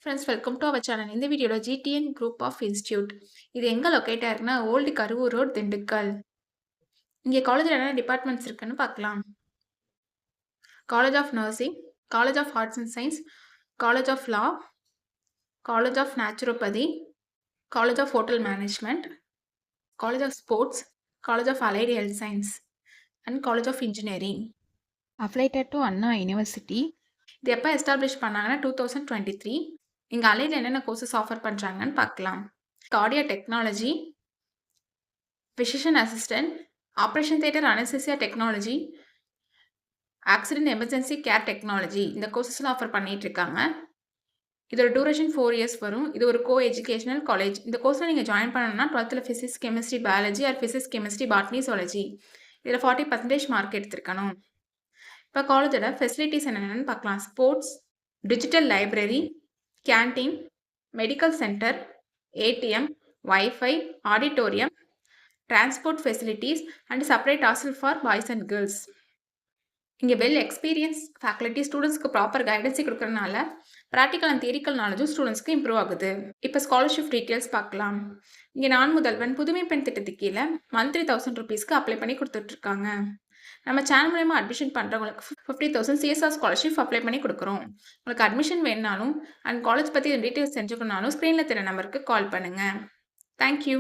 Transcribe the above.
Friends welcome to our channel. இந்த வீடியோல GTN group of institute இது எங்க லொக்கேட் ஆயிருக்குன்னா ஓல்டு கருவூர் ரோட் திண்டுக்கல். இங்க காலேஜ்ல என்னென்ன டிபார்ட்மெண்ட்ஸ் இருக்குன்னு பார்க்கலாம். College of nursing, college of arts and science, college of law, college of naturopathy, college of hotel management, college of sports, college of allied health science and college of engineering. Affiliated to Anna university. இது எப்போ establish பண்ணாங்கன்னா 2023. இங்கே அலையில் என்னென்ன courses offer பண்ணுறாங்கன்னு பார்க்கலாம். Cardio technology, physician assistant, operation theatre anaesthesia technology, accident emergency care technology இந்த கோர்சஸ்லாம் offer பண்ணிட்டு இருக்காங்க. இதோட டூரேஷன் 4 இயர்ஸ் வரும். இது ஒரு கோ எஜுகேஷனல் காலேஜ். இந்த கோர்ஸில் நீங்கள் ஜாயின் பண்ணணும்னா 12th physics chemistry biology R physics chemistry botany zoology இதில் 40% மார்க் எடுத்திருக்கணும். இப்போ காலேஜோட ஃபெசிலிட்டிஸ் என்னென்னு பார்க்கலாம். Sports, digital library, canteen, medical centre, ATM, wifi, auditorium, transport facilities and separate hostel for boys and girls. இங்கே வெல் எக்ஸ்பீரியன்ஸ் ஃபேக்கல்ட்டி ஸ்டூடெண்ட்ஸ்க்கு proper கைடன்ஸை கொடுக்கறதுனால practical and தியரிக்கல் நாலேஜும் ஸ்டூடெண்ட்ஸ்க்கு improve ஆகுது. இப்போ ஸ்காலர்ஷிப் டீட்டெயில்ஸ் பார்க்கலாம். இங்கே நான் முதல்வன் புதுமை பெண் திட்டத்துக்கு கீழே மந்த்லி 1000 ருபீஸ்க்கு அப்ளை பண்ணி கொடுத்துட்ருக்காங்க. நம்ம சேனல் மூலயமா அட்மிஷன் பண்ணுறவங்களுக்கு 50,000 சிஎஸ்ஆர் ஸ்காலர்ஷிப் அப்ளை பண்ணி கொடுக்குறோம். உங்களுக்கு அட்மிஷன் வேணுனாலும் அண்ட் காலேஜ் பற்றி டீட்டெயில்ஸ் தெரிஞ்சுக்கணுனாலும் ஸ்க்ரீனில் தெரிய நம்பருக்கு கால் பண்ணுங்கள். தேங்க்யூ.